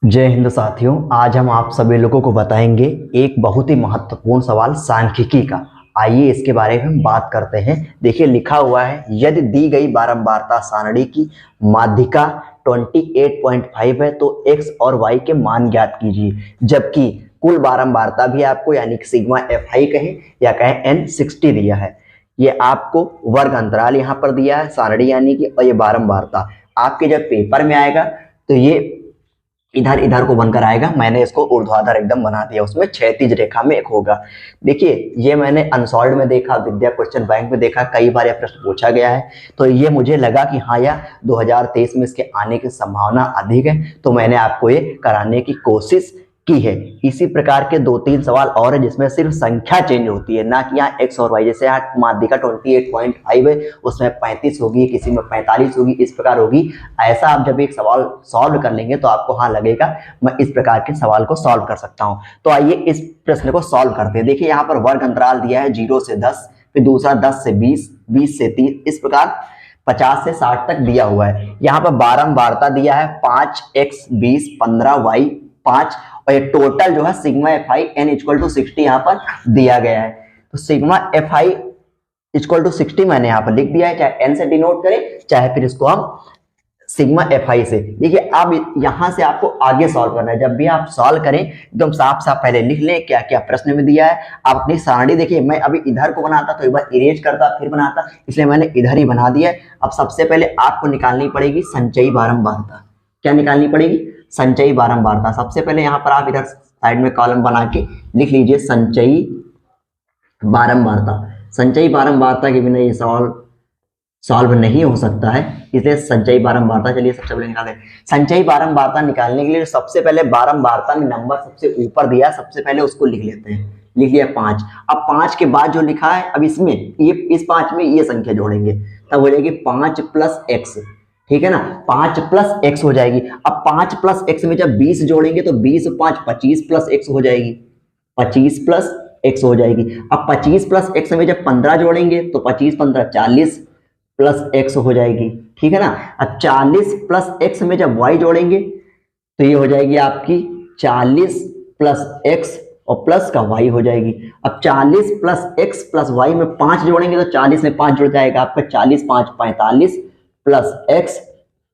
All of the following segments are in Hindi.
जय हिंद साथियों। आज हम आप सभी लोगों को बताएंगे एक बहुत ही महत्वपूर्ण सवाल सांख्यिकी का। आइए इसके बारे में हम बात करते हैं। देखिए लिखा हुआ है, यदि दी गई बारंबारता सारणी की माध्यिका 28.5 है तो x और y के मान ज्ञात कीजिए। जबकि कुल बारंबारता भी आपको यानी कि सिग्मा fi कहें या कहें n 60 दिया है। ये आपको वर्ग अंतराल यहाँ पर दिया है सारणी यानी कि, और ये बारंबारता आपके जब पेपर में आएगा तो ये इधर इधर को बनकर आएगा। मैंने इसको ऊर्ध्वाधर एकदम बना दिया, उसमें क्षैतिज रेखा में एक होगा। देखिए ये मैंने अनसॉल्व में देखा, विद्या क्वेश्चन बैंक में देखा, कई बार यह प्रश्न पूछा गया है, तो ये मुझे लगा कि हाँ यार 2023 में इसके आने की संभावना अधिक है, तो मैंने आपको ये कराने की कोशिश की है। इसी प्रकार के 2-3 सवाल और है जिसमें सिर्फ संख्या चेंज होती है, ना कि यहाँ x और y। जैसे यहाँ माध्यिका 28.5 है, उसमें 35 होगी, किसी में 45 होगी, इस प्रकार होगी। ऐसा आप जब एक सवाल सॉल्व कर लेंगे तो आपको हाँ लगेगा मैं इस प्रकार के सवाल को सॉल्व कर सकता हूँ। तो आइए इस प्रश्न को सॉल्व करते हैं। देखिए यहाँ पर वर्ग अंतराल दिया है 0 से 10, फिर दूसरा 10 से 20, 20 से 30, इस प्रकार 50 से 60 तक दिया हुआ है। यहाँ पर बारंबारता दिया है 5x 20 15y 5, और ये टोटल जो है sigma fi n equal to 60 यहाँ पर दिया गया है। तो सिग्मा fi इक्वल टू 60 मैंने यहाँ पर लिख दिया है, चाहे n से डिनोट करें चाहे फिर इसको हम सिग्मा fi से। देखिए अब यहाँ से आपको आगे सॉल्व करना है। जब भी आप सॉल्व करें एकदम साफ साफ पहले लिख लें क्या क्या प्रश्न में दिया है। आप अपनी सारणी देखिए, मैं अभी इधर को बनाता तो एक बार इरेज करता फिर बनाता, इसलिए मैंने इधर ही बना दिया है। अब सबसे पहले आपको निकालनी पड़ेगी संचयी बारंबारता। क्या निकालनी पड़ेगी? संचयी बारंबारता। सबसे पहले यहाँ पर आप इधर साइड में कॉलम बना के लिख लीजिए संचयी बारंबारता। संचयी बारंबारता के बिना ये सवाल सॉल्व नहीं हो सकता है, इसलिए संचयी बारंबारता। चलिए सबसे पहले निकालते हैं। संचयी बारंबारता निकालने के लिए सबसे पहले बारंबारता में नंबर सबसे ऊपर दिया, सबसे पहले उसको लिख लेते हैं। लिख लिया 5। अब 5 के बाद जो लिखा है, अब इसमें ये इस 5 में ये संख्या जोड़ेंगे, तब हो जाएगी 5 प्लस x। ठीक है ना, 5 प्लस x हो जाएगी। अब 5 प्लस x में जब 20 जोड़ेंगे तो 20 5 25 प्लस x हो जाएगी, 25 प्लस x हो जाएगी। अब 25 प्लस x में जब 15 जोड़ेंगे तो 25 15 40 प्लस x हो जाएगी। ठीक है ना। अब 40 प्लस x में जब y जोड़ेंगे तो ये हो जाएगी आपकी 40 प्लस x और प्लस का y हो जाएगी। अब 40 प्लस x प्लस y में 5 जोड़ेंगे तो 40 में 5 जुड़ जाएगा आपका 40 5 45 प्लस x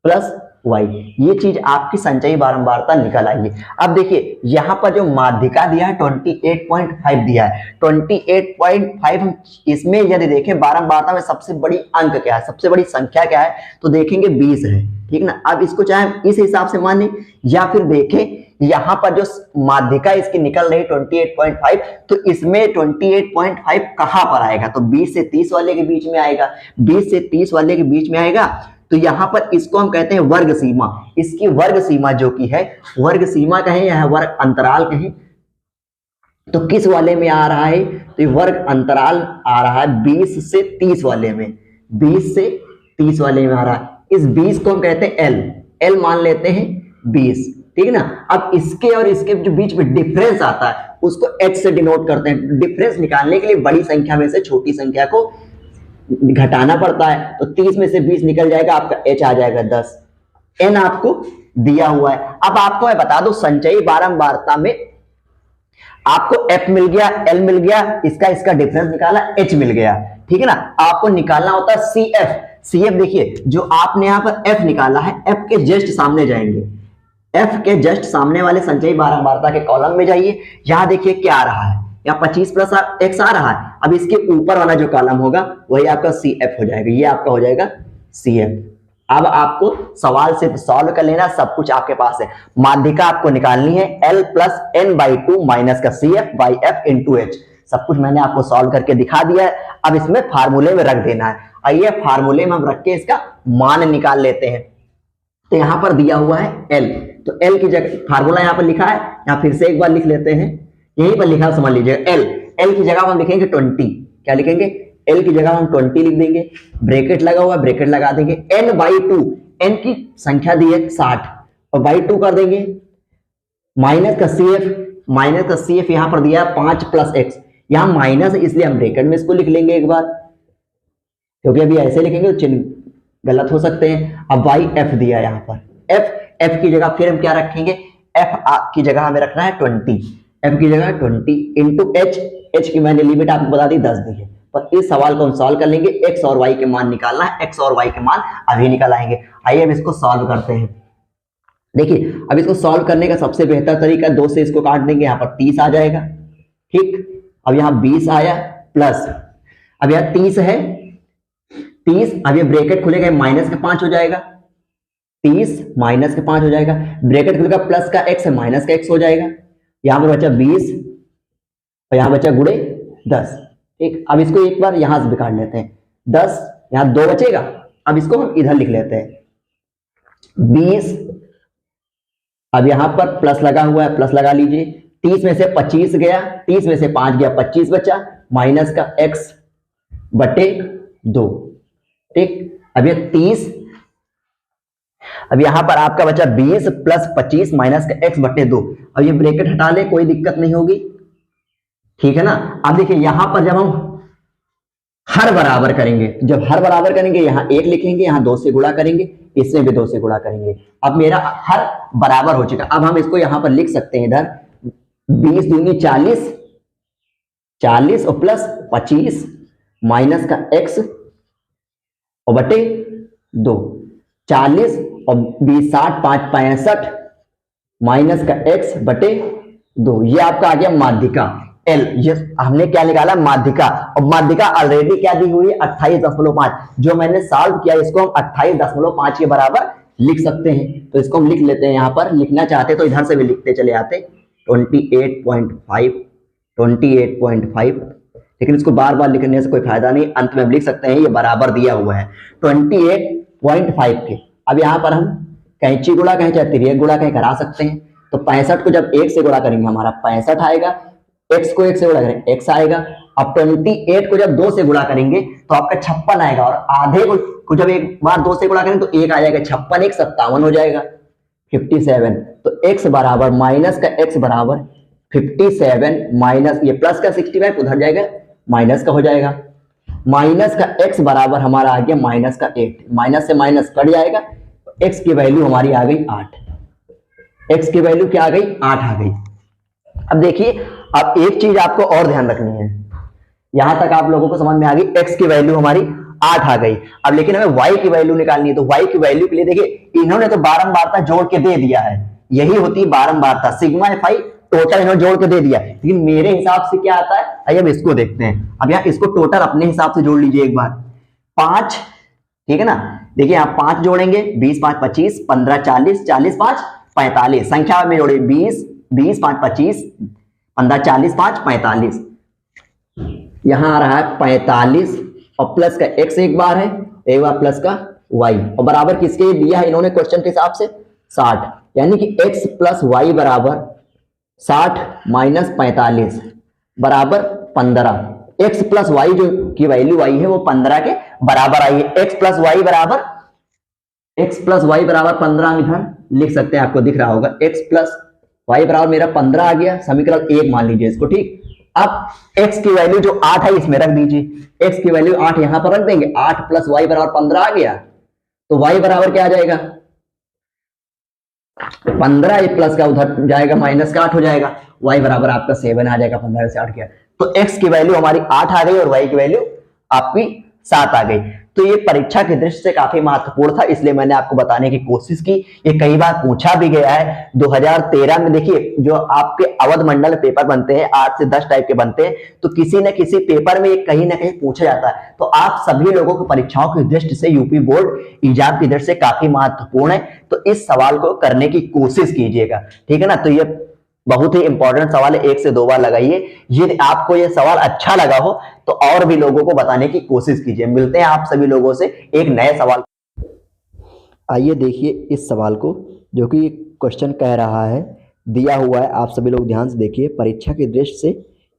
प्लस y। ये चीज आपकी संचयी बारंबारता निकल आई। अब देखिए यहाँ पर जो माध्यिका दिया है 28.5 दिया है। 28.5 हम इसमें यदि देखें बारंबारता में सबसे बड़ी अंक क्या है, सबसे बड़ी संख्या क्या है, तो देखेंगे 20 है। ठीक ना। अब इसको चाहे इस हिसाब से माने या फिर देखें यहाँ पर जो माध्यिका इसकी निकल रही 28.5, तो इसमें 28.5 कहां पर आएगा, तो 20 से 30 वाले के बीच में आएगा। 20 से 30 वाले के बीच में आएगा तो यहाँ पर इसको हम कहते हैं वर्ग सीमा। इसकी वर्ग सीमा जो की है, वर्ग सीमा कहें या वर्ग अंतराल कहें, तो किस वाले में आ रहा है, तो वर्ग अंतराल आ रहा है 20 से 30 वाले में। 20 से 30 वाले में आ रहा है। इस 20 को हम कहते हैं L मान लेते हैं 20। ठीक है ना। अब इसके और इसके जो बीच में डिफरेंस आता है उसको h से डिनोट करते हैं। डिफरेंस निकालने के लिए बड़ी संख्या में से छोटी संख्या को घटाना पड़ता है, तो 30 में से 20 निकल जाएगा, आपका h आ जाएगा 10। n आपको दिया हुआ है। अब आपको मैं बता दूं संचयी बारंबारता में आपको f मिल गया, l मिल गया, इसका डिफरेंस निकाला, h मिल गया। ठीक है ना। आपको निकालना होता है CF। देखिए जो आपने यहाँ पर f निकाला है, f के जस्ट सामने जाएंगे, f के जस्ट सामने वाले संचयी बारंबारता के कॉलम में जाइए। यहां देखिए क्या आ रहा है, यहाँ 25 प्लस x आ रहा है। अब इसके ऊपर वाला जो कॉलम होगा वही आपका CF हो जाएगा, ये आपका हो जाएगा CF। अब आपको सवाल से सॉल्व कर लेना, सब कुछ आपके पास है। माध्यिका आपको निकालनी है L प्लस n/2 माइनस का CF by f into h। सब कुछ मैंने आपको सॉल्व करके दिखा दिया है। अब इसमें फार्मूले में रख देना है। आइए फार्मूले में हम रख के इसका मान निकाल लेते हैं। तो यहाँ पर दिया हुआ है L, तो L की जगह फार्मूला यहाँ पर लिखा है, यहाँ फिर से एक बार लिख लेते हैं। यहीं पर लिखा समझ लीजिएगा L की जगह हम लिखेंगे 20। क्या लिखेंगे? L की जगह हम 20 लिख देंगे। ब्रैकेट लगा हुआ, ब्रैकेट लगा देंगे। n/2, n की संख्या दी है 60 और बाई 2 कर देंगे। माइनस का CF यहाँ पर दिया 5 प्लस x, यहाँ माइनस इसलिए हम ब्रैकेट में इसको लिख लेंगे एक बार, क्योंकि अभी ऐसे लिखेंगे तो चिन्ह गलत हो सकते हैं। अब बाई f दिया यहाँ पर, f की जगह फिर हम क्या रखेंगे, एफ की जगह हमें रखना है 20, एफ की जगह 20 इंटू एच, एच की मैंने लिमिट आपको बता दी 10 दी है। पर इस सवाल को हम सॉल्व कर लेंगे, एक्स और वाई के मान निकालना है, एक्स और वाई के मान अभी निकाल आएंगे। आइए हम इसको सॉल्व करते हैं। देखिए अब इसको सॉल्व करने का सबसे बेहतर तरीका 2 से इसको काट देंगे, यहाँ पर 30 आ जाएगा, ठीक। अब यहाँ 20 आया प्लस, अब यहाँ 30 है, 30, अब ये ब्रैकेट खुलेगा माइनस का 5 हो जाएगा, 30 माइनस के 5 हो जाएगा, ब्रैकेट खुलेगा प्लस का x है माइनस का x हो जाएगा, यहां पर बचा 20 और यहां बचा गुणे 10, ठीक। अब इसको एक बार यहां से भी काट लेते हैं, 10 यहां 2 बचेगा, अब इसको हम इधर लिख लेते हैं 20, अब यहां पर प्लस लगा हुआ है, प्लस लगा लीजिए, 30 में से 25 गया, 30 में से 5 गया, 25 बचा, माइनस का x बटे 2, ठीक। अब ये 30, अब यहां पर आपका बचा 20 प्लस 25 माइनस का x बटे 2, अब ये ब्रैकेट हटा ले, कोई दिक्कत नहीं होगी, ठीक है ना। अब देखिए यहां पर जब हम हर बराबर करेंगे, जब हर बराबर करेंगे यहां 1 लिखेंगे, यहां 2 से गुणा करेंगे, इसमें भी 2 से गुणा करेंगे, अब मेरा हर बराबर हो चुका। अब हम इसको यहां पर लिख सकते हैं, इधर 20 दूनी 40, 40 और प्लस 25 माइनस का x और बटे 2, 40 और 20 60 5 65 माइनस का x बटे 2, ये आपका आ गया माध्यिका L। ये हमने क्या निकाला, माध्यिका, और माध्यिका ऑलरेडी क्या दी हुई है 28.5, जो मैंने सॉल्व किया इसको हम 28.5 के बराबर लिख सकते हैं। तो इसको हम लिख लेते हैं, यहां पर लिखना चाहते तो इधर से भी लिखते चले आते 28.5, लेकिन इसको बार बार लिखने से कोई फायदा नहीं, अंत में हम लिख सकते हैं ये बराबर दिया हुआ है 28.5 के। अब यहाँ पर हम कैंची गुणा कहें चाहे तिर्यक गुणा कहें करा सकते हैं। तो 65 को जब 1 से गुणा करेंगे हमारा 65 आएगा, x को 1 से गुणा करेंगे x आएगा। अब 28 को जब 2 से गुणा करेंगे तो आपका 56 आएगा, और आधे को जब एक बार 2 से गुणा करेंगे तो 1 आ जाएगा, 56 1 57 हो जाएगा 57। तो x बराबर माइनस का x बराबर 57 माइनस ये प्लस का 65 उधर जाएगा, माइनस का हो जाएगा, माइनस का x बराबर हमारा आ गया माइनस का 8, माइनस से माइनस कट जाएगा, x की वैल्यू हमारी आ गई 8, x की वैल्यू क्या आ गई 8 आ गई। अब देखिए अब एक चीज आपको और ध्यान रखनी है, यहां तक आप लोगों को समझ में आ गई, x की वैल्यू हमारी 8 आ गई। अब लेकिन हमें y की वैल्यू निकालनी है, तो y की वैल्यू के लिए देखिए इन्होंने तो बारंबारता जोड़ के दे दिया है, यही होती है बारंबारता, सिग्मा fi टोटल इन्होंने जोड़ के दे दिया, लेकिन मेरे हिसाब से क्या आता है, आइए अब इसको देखते हैं। अब यहाँ इसको टोटल अपने हिसाब से जोड़ लीजिए एक बार, 5, ठीक है ना। देखिए आप 5 जोड़ेंगे, 20 5 25 15 40 40 5 45, संख्या में जोड़े 20 20 5 25 15 40 5 45, यहां आ रहा है 45 और प्लस का x एक बार है, एक बार प्लस का y, और बराबर किसके दिया है इन्होंने क्वेश्चन के हिसाब से 60, यानी कि x प्लस वाई बराबर 60 माइनस 45 बराबर 15, x प्लस वाई जो की वैल्यू आई है वो 15 के बराबर आई है। x प्लस वाई बराबर 15 हम इधर लिख सकते हैं, आपको दिख रहा होगा, x प्लस वाई बराबर मेरा 15 आ गया, समीकरण 1 मान लीजिए इसको, ठीक। अब x की वैल्यू जो 8 है इसमें रख दीजिए, x की वैल्यू 8 यहां पर रख देंगे, 8 प्लस वाई बराबर 15 आ गया, तो y बराबर क्या आ जाएगा 15, प्लस का उधर जाएगा माइनस का 8 हो जाएगा, y बराबर आपका 7 आ जाएगा, 15 से 8 किया तो x की वैल्यू हमारी 8 आ गई और y की वैल्यू आपकी 7 आ गई। तो ये परीक्षा की दृष्टि से काफी महत्वपूर्ण था, इसलिए मैंने आपको बताने की कोशिश की। ये कई बार पूछा भी गया है। 2013 में देखिए जो आपके अवध मंडल पेपर बनते हैं 8 से 10 टाइप के बनते हैं, तो किसी न किसी पेपर में ये कहीं ना कहीं पूछा जाता है। तो आप सभी लोगों को परीक्षाओं की दृष्टि से यूपी बोर्ड एग्जाम की दृष्टि से काफी महत्वपूर्ण है, तो इस सवाल को करने की कोशिश कीजिएगा, ठीक है ना। तो ये बहुत ही इंपॉर्टेंट सवाल है, 1 से 2 बार लगाइए। यदि आपको ये सवाल अच्छा लगा हो तो और भी लोगों को बताने की कोशिश कीजिए। मिलते हैं आप सभी लोगों से एक नए सवाल। आइए देखिए इस सवाल को, जो कि क्वेश्चन कह रहा है, दिया हुआ है, आप सभी लोग ध्यान से देखिए, परीक्षा की दृष्टि से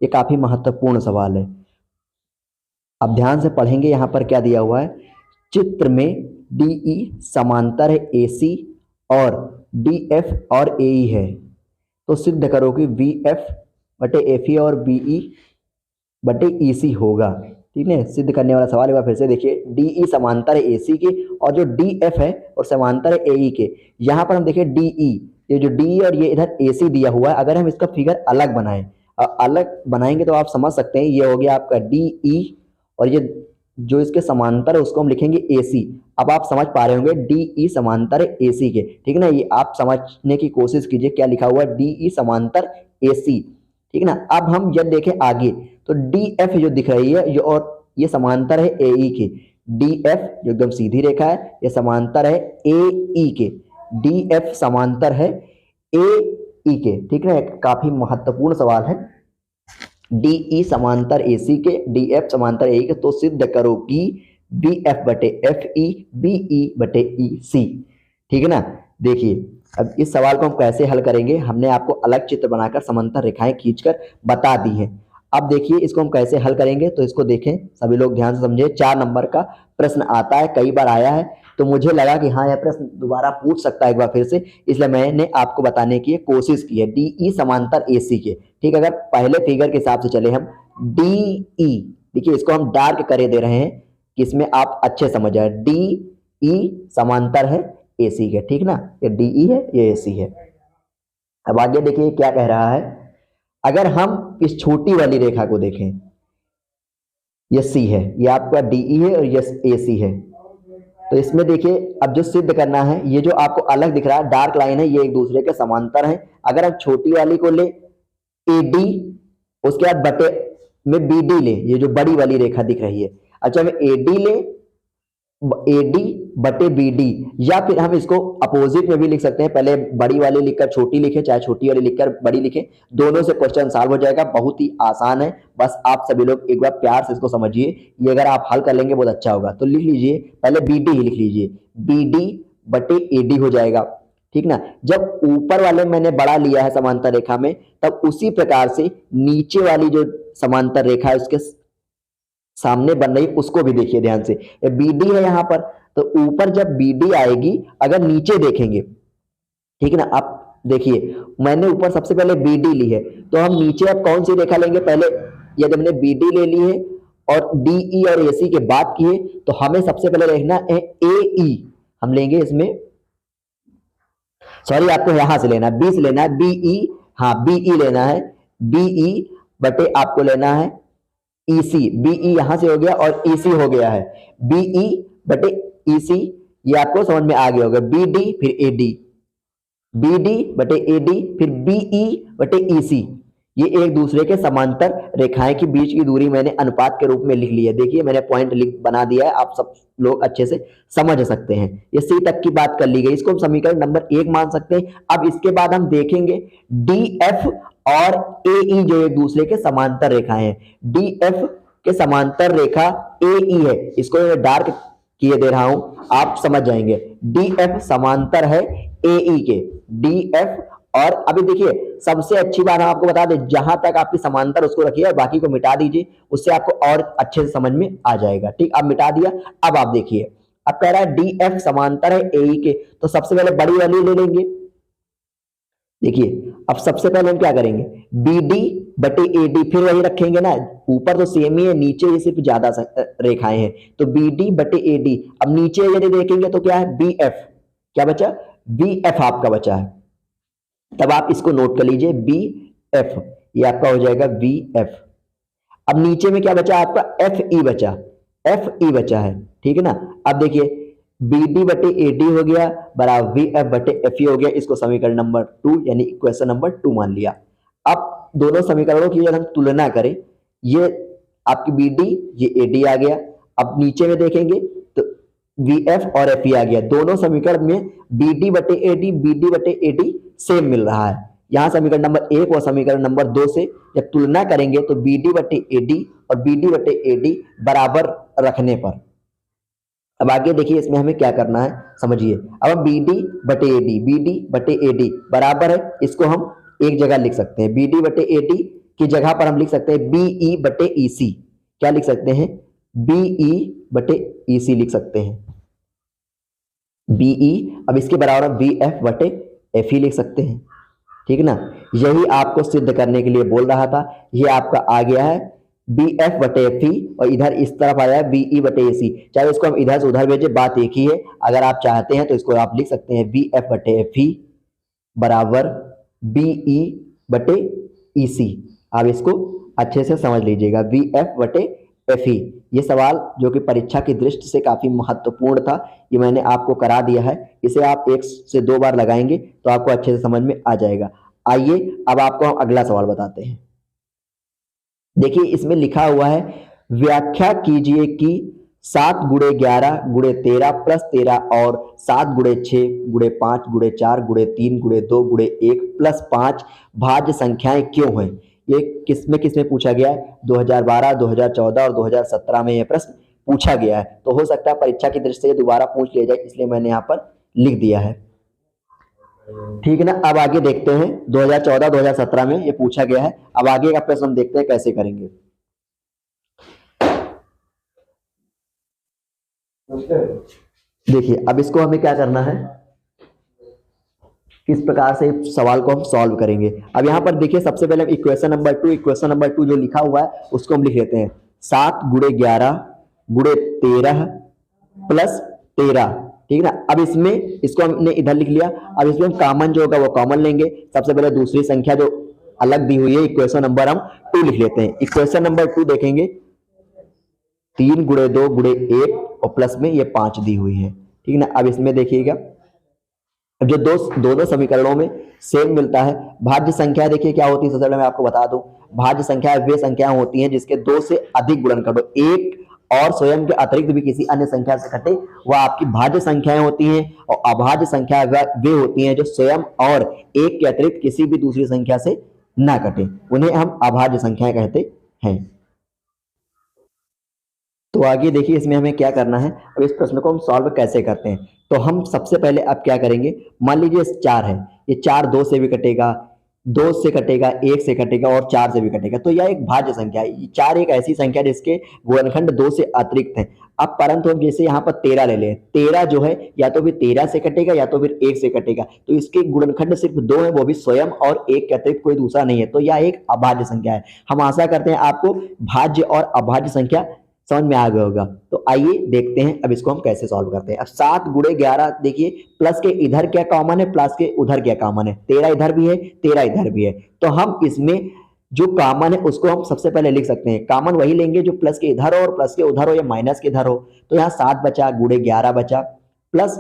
ये काफी महत्वपूर्ण सवाल है। अब ध्यान से पढ़ेंगे, यहाँ पर क्या दिया हुआ है, चित्र में DE समांतर है AC और DF और AE है, तो सिद्ध करो कि VF बटे FE और BE बटे EC होगा। ठीक है, सिद्ध करने वाला सवाल एक बार फिर से देखिए, DE समांतर है AC के और जो DF है और समांतर है AE के। यहाँ पर हम देखिए DE, ये जो DE और ये इधर AC दिया हुआ है, अगर हम इसका फिगर अलग बनाएं, अलग बनाएंगे तो आप समझ सकते हैं ये हो गया आपका DE और ये जो इसके समांतर है उसको हम लिखेंगे AC। अब आप समझ पा रहे होंगे DE समांतर है AC के, ठीक है ना, ये आप समझने की कोशिश कीजिए क्या लिखा हुआ है, DE समांतर AC, ठीक है ना। अब हम जब देखें आगे तो DF जो दिख रही है ये और ये समांतर है AE के, DF जो एकदम सीधी रेखा है ये समांतर है AE के, DF समांतर है AE के, ठीक है, काफी महत्वपूर्ण सवाल है। DE समांतर AC के, DF समांतर AE के, तो सिद्ध करो कि BF बटे FE BE बटे EC, ठीक है ना। देखिए अब इस सवाल को हम कैसे हल करेंगे, हमने आपको अलग चित्र बनाकर समांतर रेखाएं खींचकर बता दी हैं। अब देखिए इसको हम कैसे हल करेंगे, तो इसको देखें सभी लोग ध्यान से समझे। 4 नंबर का प्रश्न आता है, कई बार आया है, तो मुझे लगा कि हाँ यह प्रश्न दोबारा पूछ सकता है एक बार फिर से, इसलिए मैंने आपको बताने की कोशिश की है। DE समांतर AC के, ठीक, अगर पहले फिगर के हिसाब से चले हम DE, देखिए इसको हम डार्क करे दे रहे हैं कि इसमें आप अच्छे समझ जाए, DE समांतर है AC के, ठीक ना, ये DE है ये AC है। अब आगे देखिए क्या कह रहा है, अगर हम इस छोटी वाली रेखा को देखें, ये C है, ये आपका DE है और ये AC है, तो इसमें देखिए अब जो सिद्ध करना है, ये जो आपको अलग दिख रहा है डार्क लाइन है, ये एक दूसरे के समांतर है। अगर हम छोटी वाली को ले AD, उसके बाद बटे में BD ले, ये जो बड़ी वाली रेखा दिख रही है, अच्छा हमें AD ले AD बटे BD, या फिर हम इसको अपोजिट में भी लिख सकते हैं, पहले बड़ी वाली लिखकर छोटी लिखे, चाहे छोटी वाली लिखकर बड़ी लिखे, दोनों से क्वेश्चन सॉल्व हो जाएगा। बहुत ही आसान है, बस आप सभी लोग एक बार प्यार से इसको समझिए, ये अगर आप हल कर लेंगे बहुत अच्छा होगा। तो लिख लीजिए पहले BD ही लिख लीजिए, BD बटे AD हो जाएगा, ठीक ना। जब ऊपर वाले मैंने बड़ा लिया है समांतर रेखा में, तब उसी प्रकार से नीचे वाली जो समांतर रेखा है उसके सामने बन रही उसको भी देखिए ध्यान से, ये BD है यहाँ पर, तो ऊपर जब BD आएगी, अगर नीचे देखेंगे, ठीक है ना, आप देखिए मैंने ऊपर सबसे पहले BD ली है, तो हम नीचे अब कौन सी रेखा लेंगे, पहले यदि हमने BD ले ली है और DE और AC के बात की है, तो हमें सबसे पहले देखना है AE, हम लेंगे इसमें, सॉरी आपको यहां से लेना है, B से लेना है, BE, हाँ BE लेना है, BE बटे आपको लेना है EC, BE यहां से हो गया और EC हो गया है, BE बटे EC, ये आपको समझ में आ गया होगा, BD फिर AD, BD बटे AD फिर BE बटे EC, ये एक दूसरे के समांतर रेखाएं के बीच की दूरी मैंने अनुपात के रूप में लिख ली है। देखिए मैंने पॉइंट लिख बना दिया है, आप सब लोग अच्छे से समझ सकते हैं। ये C तक की बात कर ली गई, इसको हम समीकरण नंबर 1 मान सकते हैं। अब इसके बाद हम देखेंगे DF और AE जो एक दूसरे के समांतर रेखाएं हैं, DF के समांतर रेखा AE है, इसको मैं डार्क किए दे रहा हूं, आप समझ जाएंगे। DF समांतर है AE के, DF, और अभी देखिए सबसे अच्छी बात हम आपको बता दें, जहां तक आपकी समांतर उसको रखिए और बाकी को मिटा दीजिए, उससे आपको और अच्छे से समझ में आ जाएगा। ठीक, अब मिटा दिया। अब आप देखिए, अब कह रहा है DF समांतर है AE के, तो सबसे पहले बड़ी वाली ले लेंगे। देखिए अब सबसे पहले हम क्या करेंगे, BD बटे AD, फिर वही रखेंगे ना, ऊपर तो सेम ही है, नीचे ये सिर्फ ज्यादा रेखाएं हैं, तो BD बटे AD। अब नीचे यदि देखेंगे तो क्या है, BF, क्या बचा, BF आपका बचा है, तब आप इसको नोट कर लीजिए, BF, ये आपका हो जाएगा BF। अब नीचे में क्या बचा आपका, FE बचा, FE बचा है, ठीक है ना। अब देखिए BD बटे AD हो गया बराबर VF बटे FE हो गया, इसको समीकरण नंबर 2 यानी इक्वेशन नंबर 2 मान लिया। अब दोनों समीकरणों की यदि हम तुलना करें, ये आपकी BD, ये AD आ गया। अब नीचे में देखेंगे तो VF और FE आ गया, दोनों समीकरण में BD बटे AD, BD बटे AD सेम मिल रहा है। यहाँ समीकरण नंबर 1 और समीकरण नंबर 2 से जब तुलना करेंगे तो BD बटे AD और BD बटे AD बराबर रखने पर, अब आगे देखिए इसमें हमें क्या करना है समझिए। अब हम BD बटे AD, BD बटे AD बराबर है, इसको हम एक जगह लिख सकते हैं, BD बटे AD की जगह पर हम लिख सकते हैं BE बटे EC, क्या लिख सकते हैं, BE बटे EC लिख सकते हैं, BE। अब इसके बराबर हम VF बटे FE लिख सकते हैं, ठीक है ना। यही आपको सिद्ध करने के लिए बोल रहा था, ये आपका आ गया है बी एफ बटे एफ ई, और इधर इस तरफ आया बी ई बटे ए सी। चाहे इसको हम इधर से उधर भेजे, बात एक ही है। अगर आप चाहते हैं तो इसको आप लिख सकते हैं बी एफ बटे एफ ई बराबर बी ई बटे ई सी। आप इसको अच्छे से समझ लीजिएगा, बी एफ बटे एफ ई। ये सवाल जो कि परीक्षा की दृष्टि से काफी महत्वपूर्ण था, ये मैंने आपको करा दिया है। इसे आप 1 से 2 बार लगाएंगे तो आपको अच्छे से समझ में आ जाएगा। आइए अब आपको हम अगला सवाल बताते हैं। देखिए इसमें लिखा हुआ है, व्याख्या कीजिए कि 7 गुणे 11 गुणे 13 प्लस 13 और 7 गुणे 6 गुणे 5 गुणे 4 गुणे 3 गुणे 2 गुणे 1 प्लस 5 भाज्य संख्याएं क्यों हैं। ये किसमें किसमें पूछा गया है? 2012, 2014 और 2017 में यह प्रश्न पूछा गया है। तो हो सकता है परीक्षा की दृष्टि से दोबारा पूछ लिया जाए, इसलिए मैंने यहाँ पर लिख दिया है। ठीक है ना। अब आगे देखते हैं, 2014 2017 में ये पूछा गया है। अब आगे का प्रश्न हम देखते हैं कैसे करेंगे। देखिए अब इसको हमें क्या करना है, किस प्रकार से सवाल को हम सॉल्व करेंगे। अब यहाँ पर देखिए सबसे पहले इक्वेशन नंबर टू जो लिखा हुआ है उसको हम लिख लेते हैं। 7 गुणे 11 गुणे 13 प्लस 13, ठीक है ना। अब इसमें इसको हमने इधर लिख लिया। अब इसमें हम कॉमन जो होगा वो कॉमन लेंगे। सबसे पहले दूसरी संख्या जो अलग दी हुई है इक्वेशन नंबर हम 2 लिख लेते हैं। इक्वेशन नंबर 2 देखेंगे, 3 गुणे 2 गुणे 1 और प्लस में ये 5 दी हुई है, ठीक है ना। अब इसमें देखिएगा, अब जो दोनों समीकरणों में सेम मिलता है। भाज्य संख्या देखिए क्या होती है, सबसे पहले मैं आपको बता दूं, भाज्य संख्या वे संख्याएं होती हैं जिसके 2 से अधिक गुणन करो, एक और स्वयं के अतिरिक्त भी किसी अन्य संख्या से कटे, वह आपकी भाज्य संख्याएं होती हैं। और अभाज्य संख्या वे होती हैं जो स्वयं और एक के अतिरिक्त किसी भी दूसरी संख्या से ना कटे, उन्हें हम अभाज्य संख्याएं कहते हैं। तो आगे देखिए इसमें हमें क्या करना है। अब इस प्रश्न को हम सॉल्व कैसे करते हैं, तो हम सबसे पहले अब क्या करेंगे, मान लीजिए 4 है, ये 4 2 से भी कटेगा, 2 से कटेगा, 1 से कटेगा और 4 से भी कटेगा, तो यह एक भाज्य संख्या है। 4 एक ऐसी संख्या जिसके गुणनखंड 2 से अतिरिक्त है। अब परंतु हम जैसे यहाँ पर 13 ले लें, 13 जो है या तो फिर 13 से कटेगा या तो फिर 1 से कटेगा, तो इसके गुणनखंड सिर्फ 2 है, वो भी स्वयं और एक के अतिरिक्त कोई दूसरा नहीं है, तो यह एक अभाज्य संख्या है। हम आशा करते हैं आपको भाज्य और अभाज्य संख्या समझ में आ गया होगा। तो आइए देखते हैं अब इसको हम कैसे सॉल्व करते हैं। अब 7 गुणे 11 देखिए, प्लस के इधर क्या कॉमन है, प्लस के उधर क्या कॉमन है, 13 इधर भी है 13 इधर भी है, तो हम इसमें जो कॉमन है उसको हम सबसे पहले लिख सकते हैं। कॉमन वही लेंगे जो प्लस के इधर हो और प्लस के उधर हो या माइनस के इधर हो। तो यहाँ 7 बचा, गुणे 11 बचा, प्लस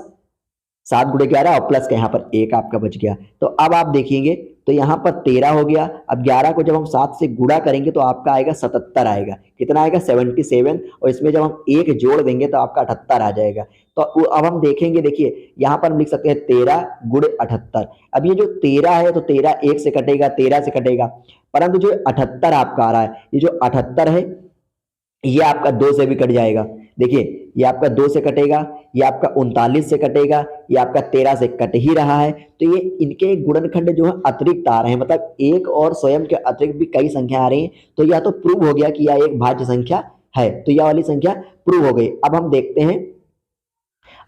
7 गुणे 11 और प्लस का यहाँ पर 1 आपका बच गया। तो अब आप देखेंगे तो यहाँ पर 13 हो गया। अब 11 को जब हम 7 से गुणा करेंगे तो आपका आएगा 77 आएगा, कितना आएगा 77, और इसमें जब हम 1 जोड़ देंगे तो आपका 78 आ जाएगा। तो अब हम देखेंगे, देखिए यहाँ पर हम लिख सकते हैं 13 गुणे 78। अब ये जो 13 है तो 13 1 से कटेगा, 13 से कटेगा, परंतु जो 78 आपका आ रहा है, ये जो 78 है ये आपका 2 से भी कट जाएगा। देखिए ये आपका 2 से कटेगा, ये आपका 39 से कटेगा, ये आपका 13 से कट ही रहा है। तो ये इनके गुणनखंड जो है अतिरिक्त आ रहे हैं, मतलब एक और स्वयं के अतिरिक्त भी कई संख्या आ रही हैं। तो यह तो प्रूव हो गया कि यह एक भाज्य संख्या है, तो यह वाली संख्या प्रूव हो गई। अब हम देखते हैं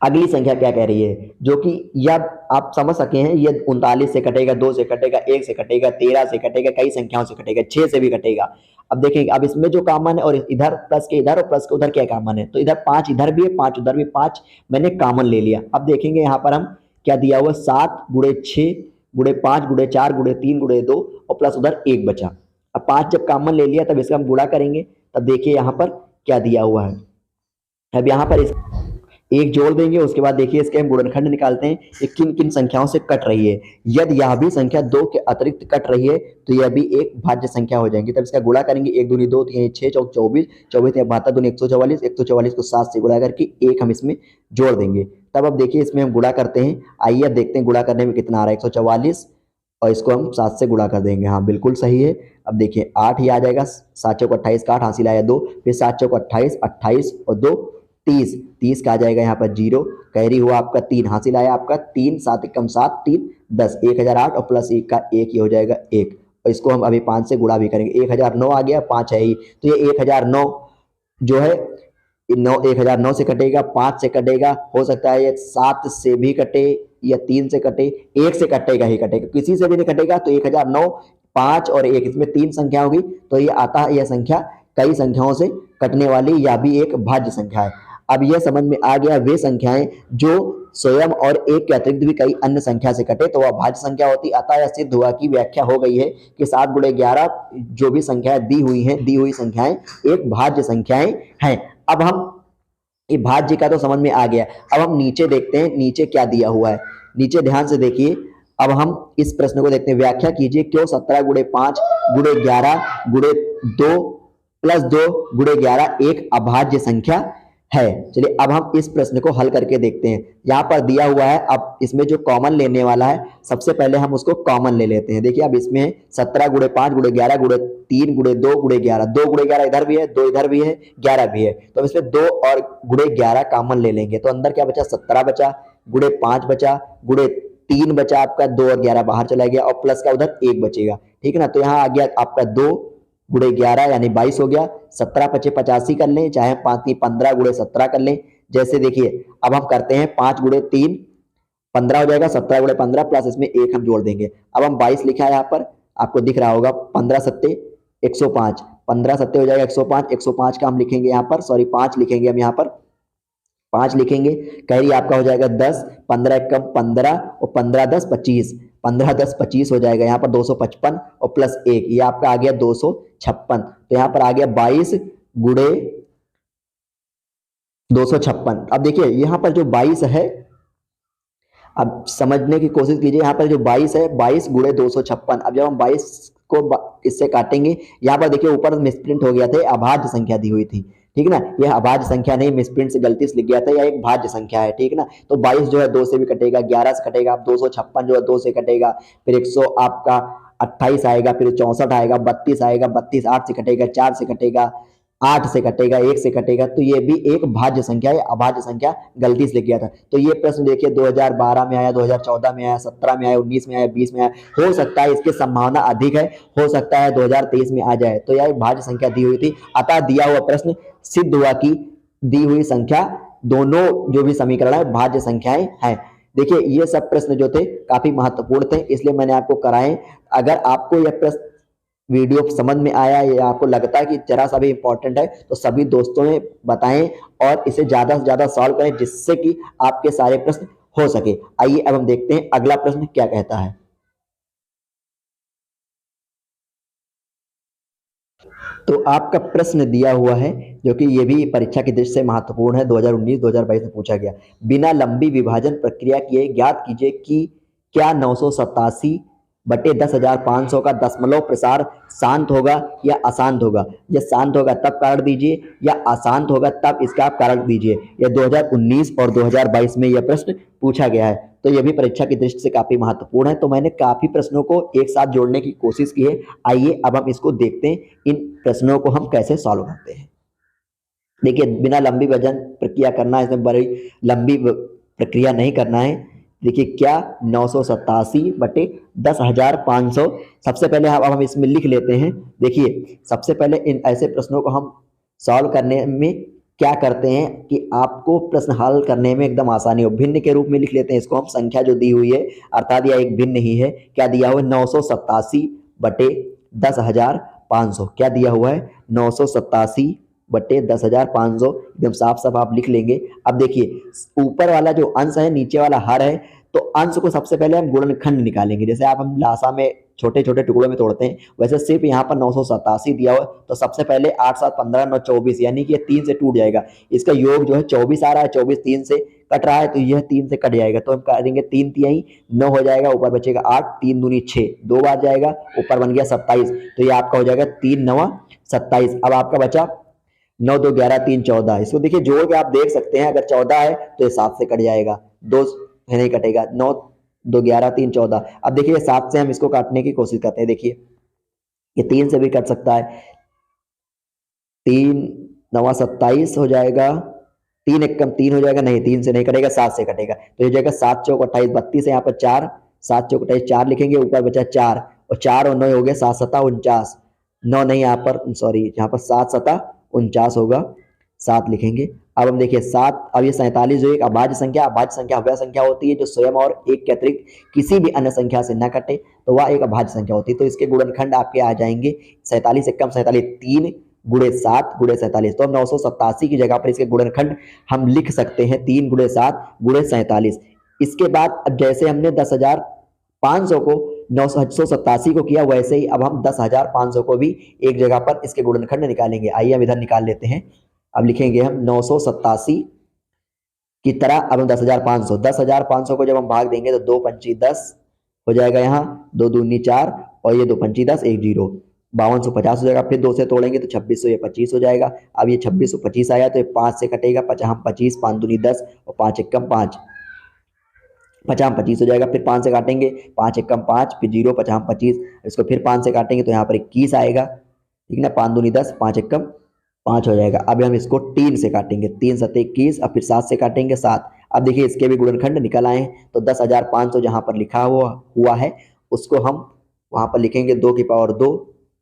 अगली संख्या क्या कह रही है, जो कि यह आप समझ सके हैं, ये 39 से कटेगा, 2 से कटेगा, 1 से कटेगा, 13 से कटेगा, कई संख्याओं से कटेगा, 6 से भी कटेगा। अब देखेंगे, अब इसमें जो कॉमन है और इधर प्लस के इधर और प्लस के उधर क्या कॉमन है, तो इधर 5 इधर भी है, 5 उधर भी, 5 मैंने कॉमन ले लिया। अब देखेंगे यहाँ पर हम क्या दिया हुआ, 7 गुणे 6 गुणे 5 गुणे 4 गुणे 3 गुणे 2 और प्लस उधर 1 बचा। अब 5 जब कॉमन ले लिया तब इसका हम गुणा करेंगे, तब देखिए यहाँ पर क्या दिया हुआ है। अब यहाँ पर इस 1 जोड़ देंगे, उसके बाद देखिए इसके हम गुणनखंड निकालते हैं, ये किन किन संख्याओं से कट रही है। यदि यह भी संख्या 2 के अतिरिक्त कट रही है तो यह भी एक भाज्य संख्या हो जाएंगी। तब इसका गुणा करेंगे, 1 दूनी 2 3 6 चौक 24, 24 72 दूनी 144, 144 को 7 से गुणा करके 1 हम इसमें जोड़ देंगे। तब अब देखिए इसमें हम गुणा करते हैं, आइए अब देखते हैं गुणा करने में कितना आ रहा है, 144, और इसको हम 7 से गुणा कर देंगे। हाँ बिल्कुल सही है। अब देखिए 8 ही आ जाएगा, 7 चौक 28 का 8 हासिल आया 2, फिर 7 चौक 28, 28 और 2 30, 30 का आ जाएगा यहाँ पर 0, कैरी हुआ आपका 3, हासिल आया आपका 3, 7 एकम 7, 3 10, 1008 और प्लस 1 का 1 ही हो जाएगा 1, और इसको हम अभी 5 से गुणा भी करेंगे, 1009 आ गया, 5 है ही, तो ये 1009 जो है 1009 से कटेगा, 5 से कटेगा, हो सकता है ये 7 से भी कटे या 3 से कटे, 1 से कटेगा ही कटेगा, किसी से भी नहीं कटेगा। तो 1009, 5 और 1 इसमें 3 संख्या होगी, तो ये आता है यह संख्या कई संख्याओं से कटने वाली यह भी एक भाज्य संख्या है। अब यह समझ में आ गया वे संख्याएं जो स्वयं और एक के अतिरिक्त भी कई अन्य संख्या से कटे तो वह भाज्य संख्या होती। अतः यह सिद्ध हुआ कि व्याख्या हो गई है कि 7 गुणे 11 जो भी संख्याएं दी हुई हैं, दी हुई संख्याएं एक भाज्य संख्याएं हैं। अब हम ये भाज्य का तो समझ में आ गया। अब हम नीचे देखते हैं, नीचे क्या दिया हुआ है। नीचे ध्यान से देखिए। अब हम इस प्रश्न को देखते हैं। व्याख्या कीजिए क्यों 17 गुणे 5 गुणे 11 गुणे 2 प्लस 2 गुणे 11 एक अभाज्य संख्या है। चलिए अब हम इस प्रश्न को हल करके देखते हैं। यहाँ पर दिया हुआ है, अब इसमें जो कॉमन लेने वाला है सबसे पहले हम उसको कॉमन ले लेते हैं। देखिए अब इसमें 17 गुणे 5 गुणे 11 गुणे 3 गुणे 2 गुणे 11, 2 गुणे 11 इधर भी है, 2 इधर भी है, 11 भी है, तो हम इसमें 2 और गुणे 11 कॉमन ले लेंगे। तो अंदर क्या बचा, 17 बचा, गुणे 5 बचा, गुणे 3 बचा आपका, 2 और 11 बाहर चला गया और प्लस का उधर 1 बचेगा। ठीक है ना। तो यहाँ आ गया आपका 2 गुणे 11 यानी 22 हो गया। 17 पचे 85 कर लें, चाहे 5 15 गुणे 17 कर लें। जैसे देखिए अब हम करते हैं 5 गुणे 3 15 हो जाएगा, 17 गुणे 15 प्लस इसमें 1 हम जोड़ देंगे। अब हम 22 लिखा है, यहाँ पर आपको दिख रहा होगा 15 सत्ते 105, 15 सत्ते हो जाएगा 105, 105 का हम लिखेंगे यहाँ पर, सॉरी 5 लिखेंगे हम यहाँ पर, 5 लिखेंगे। कैरी आपका हो जाएगा 10, 15 एक कम 15 और 15 10 25, 15 10 25 हो जाएगा यहाँ पर 255 और प्लस 1 ये आपका आ गया 256। तो यहाँ पर आ गया 22 गुणे 256। अब देखिए यहाँ पर जो 22 है, अब समझने की कोशिश कीजिए। यहाँ पर जो 22 है, 22 गुणे 256। अब जब हम 22 को इससे काटेंगे, यहाँ पर देखिए ऊपर मिसप्रिंट हो गया था, अभाज्य संख्या दी हुई थी। ठीक है ना, यह अभाज्य संख्या नहीं, मिसप्रिंट से गलती से लिख गया था, यह एक भाज्य संख्या है। ठीक है ना। तो 22 जो है 2 से भी कटेगा, 11 से कटेगा, अब 256 जो है 2 से कटेगा, फिर 100 आपका 28 आएगा, फिर 64 आएगा, 32 आएगा, 32 8 से कटेगा, 4 से कटेगा, 8 से कटेगा, 1 से कटेगा। तो ये भी एक भाज्य संख्या है, अभाज्य संख्या गलती से लिख गया था। तो ये प्रश्न देखिए 2012 में आया, 2014 में आया, 17 में आया, 19 में आया, 20 में आया, हो सकता है इसकी संभावना अधिक है, हो सकता है 2023 में आ जाए। तो यह एक भाज्य संख्या दी हुई थी। अतः दिया हुआ प्रश्न सिद्ध हुआ कि दी हुई संख्या दोनों जो भी समीकरण है भाज्य संख्याएं हैं। देखिए ये सब प्रश्न जो थे काफी महत्वपूर्ण थे, इसलिए मैंने आपको कराए। अगर आपको यह प्रश्न वीडियो समझ में आया या आपको लगता है कि जरा सा भी इंपॉर्टेंट है तो सभी दोस्तों में बताएं और इसे ज्यादा से ज्यादा सॉल्व करें, जिससे कि आपके सारे प्रश्न हो सके। आइए अब हम देखते हैं अगला प्रश्न क्या कहता है। तो आपका प्रश्न दिया हुआ है, जो कि ये भी परीक्षा की दृष्टि से महत्वपूर्ण है, 2019-2022 में पूछा गया। बिना लंबी विभाजन प्रक्रिया किए ज्ञात कीजिए कि क्या 987 बटे 10,500 का दशमलव प्रसार शांत होगा या अशांत होगा। यह शांत होगा तब कारण दीजिए या अशांत होगा तब इसका आप कारण दीजिए। यह 2019 और 2022 में यह प्रश्न पूछा गया है, तो यह भी परीक्षा की दृष्टि से काफी महत्वपूर्ण है। तो मैंने काफी प्रश्नों को एक साथ जोड़ने की कोशिश की है। आइए अब हम इसको देखते हैं, इन प्रश्नों को हम कैसे सॉल्व करते हैं। देखिए बिना लंबी वजन प्रक्रिया करना है, इसमें बड़ी लंबी प्रक्रिया नहीं करना है। देखिए क्या 987 बटे 10,500, सबसे पहले अब हम इसमें लिख लेते हैं। देखिए सबसे पहले इन ऐसे प्रश्नों को हम सॉल्व करने में क्या करते हैं कि आपको प्रश्न हल करने में एकदम आसानी हो। भिन्न के रूप में लिख लेते हैं इसको हम, संख्या जो दी हुई है अर्थात यह एक भिन्न ही है। क्या दिया हुआ है, 987 बटे 10,500। क्या दिया हुआ है, 987 बटे 10,500, एकदम साफ साफ आप लिख लेंगे। अब देखिए ऊपर वाला जो अंश है नीचे वाला हर है, तो अंश को सबसे पहले हम गुणनखंड निकालेंगे। जैसे आप हम लासा में छोटे छोटे टुकड़ों में तोड़ते हैं, वैसे सिर्फ यहाँ पर 987 दिया हुआ, तो सबसे पहले 8 7 15 9 24, यानी कि ये 3 से टूट जाएगा। इसका योग जो है 24 आ रहा है, 24 3 से कट रहा है, तो यह 3 से कट जाएगा। तो हम करेंगे 3 तिहाई 9 हो जाएगा, ऊपर बचेगा 8, 3 दूनी 6, 2 बार जाएगा, ऊपर बन गया 27। तो ये आपका हो जाएगा 3 9 27। अब आपका बचा 9 2 11 3 14। इसको देखिए जोड़ के आप देख सकते हैं, अगर 14 है तो ये 7 से कट जाएगा, 2 से नहीं कटेगा। 9 2 11 3 14। अब देखिए 7 से हम इसको काटने की कोशिश करते हैं। देखिए ये 3 से भी कट सकता है, 3 9 27 हो जाएगा, 3 1 कम 3 हो जाएगा, नहीं 3 से नहीं कटेगा, 7 से कटेगा। तो ये जाएगा 7 चौक 28 32 है, यहाँ पर 4 7 चौक 28 4 लिखेंगे, ऊपर बचा 4 और 4 और 9 हो गया 7 7 49, 9 नहीं यहाँ पर, सॉरी यहाँ पर 7 7 49 होगा, 7 लिखेंगे। अब हम देखिए 7, अब ये 47 जो एक अभाज्य संख्या वह संख्या होती है जो स्वयं और एक के अतिरिक्त किसी भी अन्य संख्या से न कटे, तो वह एक अभाज्य संख्या होती है। तो इसके गुणनखंड आपके आ जाएंगे 47 1 कम 47 3 गुणे 7 गुणे 47। तो 987 की जगह पर इसके गुणनखंड हम लिख सकते हैं 3 गुणे 7 गुणे 47। इसके बाद अब जैसे हमने 10,500 को 987 को किया, वैसे ही अब हम 10,500 को भी एक जगह पर इसके गुणनखंड निकालेंगे। आइए हम इधर निकाल लेते हैं। अब लिखेंगे हम 987 की तरह अब हम 10,500 को जब हम भाग देंगे तो 2 पंची 10 हो जाएगा, यहाँ 2 दूनी 4 और ये 2 पंची 10 1 0, 5250 हो जाएगा। फिर 2 से तोड़ेंगे तो 2600, ये 25 हो जाएगा। अब ये 2625 आया तो ये 5 से कटेगा, 25 5 दूनी 10 और 5 एकम 5, 25 हो जाएगा। फिर 5 से काटेंगे, 5 एकम 5, फिर 0 25, इसको फिर 5 से काटेंगे तो यहाँ पर 21 आएगा, ठीक ना। 5 दूनी 10, 5 एकम 5 हो जाएगा। अब हम इसको 3 से काटेंगे, 3 7 21, अब फिर 7 से काटेंगे 7। अब देखिए इसके भी गुणनखंड निकल आए। तो 10,500 जहाँ पर लिखा हुआ है उसको हम वहाँ पर लिखेंगे 2 की पावर 2।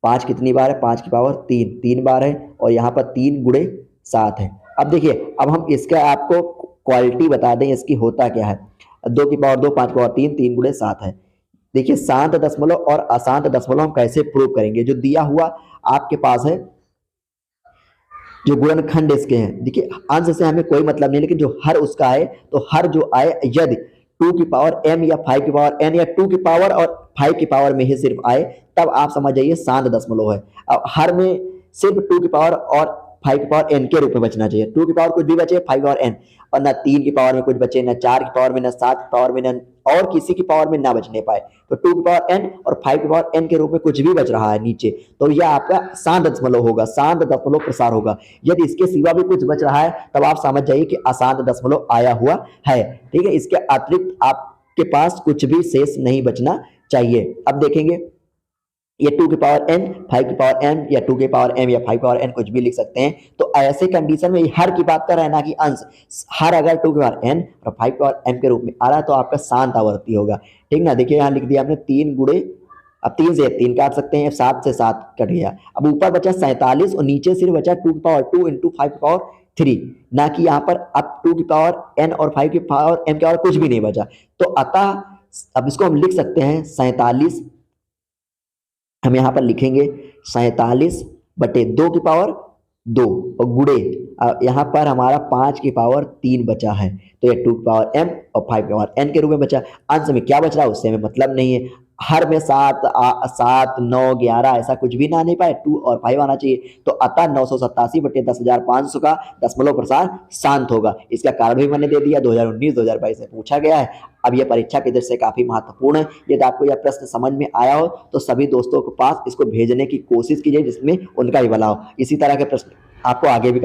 5 कितनी बार है, 5 की पावर 3 3 बार है, और यहाँ पर 3 गुणे 7 है। अब देखिए अब हम इसका आपको क्वालिटी बता दें इसकी होता क्या है। 2 की पावर 2, 5 की पावर 3, 3 गुणे 7 है। देखिए शांत दशमलव और अशांत दशमलव हम कैसे प्रूव करेंगे। जो दिया हुआ आपके पास है जो गुणनखंड इसके हैं, देखिए अंश से हमें कोई मतलब नहीं, लेकिन जो हर उसका है तो हर जो आए यदि 2 की पावर m या 5 की पावर n या 2 की पावर और 5 की पावर में ही सिर्फ आए, तब आप समझ जाइए शांत दशमलव है। अब हर में सिर्फ 2 की पावर और 5 की पावर n के रूप में बचना चाहिए। 2 की पावर कुछ भी बचे, 5 की पावर n, और ना 3 की पावर में कुछ बचे, ना 4 की पावर में, ना 7 की पावर में, ना और किसी की पावर में ना बचने पाए। तो 2 की पावर n और 5 की पावर n के रूप में कुछ भी बच रहा है नीचे, तो यह आपका शांत दशमलव होगा, शांत दशमलव प्रसार होगा। यदि इसके सिवा भी कुछ बच रहा है तब आप समझ जाइए कि अशांत दशमलव आया हुआ है, ठीक है। इसके अतिरिक्त आपके पास कुछ भी शेष नहीं बचना चाहिए। अब देखेंगे ये 2 की पावर n, 5 की पावर n या 2 की पावर m या 5 की पावर n कुछ भी लिख सकते हैं। तो ऐसे कंडीशन में हर की बात कर रहे हैं ना कि अंश, हर अगर 2 की पावर n और 5 की पावर m के रूप में आ रहा है तो आपका शांत आवर्ती होगा, ठीक ना। देखिए यहाँ लिख दिया हमने 3 गुणे, अब 3 से 3 काट सकते हैं, 7 से 7 कट गया। अब ऊपर बचा 47 और नीचे सिर्फ बचा 2 की पावर 2 इंटू 5 की पावर 3, ना कि यहाँ पर अब 2 की पावर n और 5 की पावर m के और कुछ भी नहीं बचा। तो अतः अब इसको हम लिख सकते हैं 47, हम यहाँ पर लिखेंगे 47 बटे 2 की पावर 2 और गुणे यहाँ पर हमारा 5 की पावर 3 बचा है, तो ये 2 की पावर m और 5 की पावर n के रूप में बचा। अंश में क्या बच रहा है उससे हमें मतलब नहीं है। हर में 7 7 9 11 ऐसा कुछ भी ना आने पाए, 2 और 5 आना चाहिए। तो अतः 987 बटे 10,500 का दशमलव प्रसार शांत होगा। इसका कारण भी मैंने दे दिया, 2019-2022 में पूछा गया है। अब यह परीक्षा की दृष्टि से काफी महत्वपूर्ण है। यदि आपको यह प्रश्न समझ में आया हो तो सभी दोस्तों के पास इसको भेजने की कोशिश कीजिए जिसमें उनका भी भला हो। इसी तरह के प्रश्न आपको आगे भी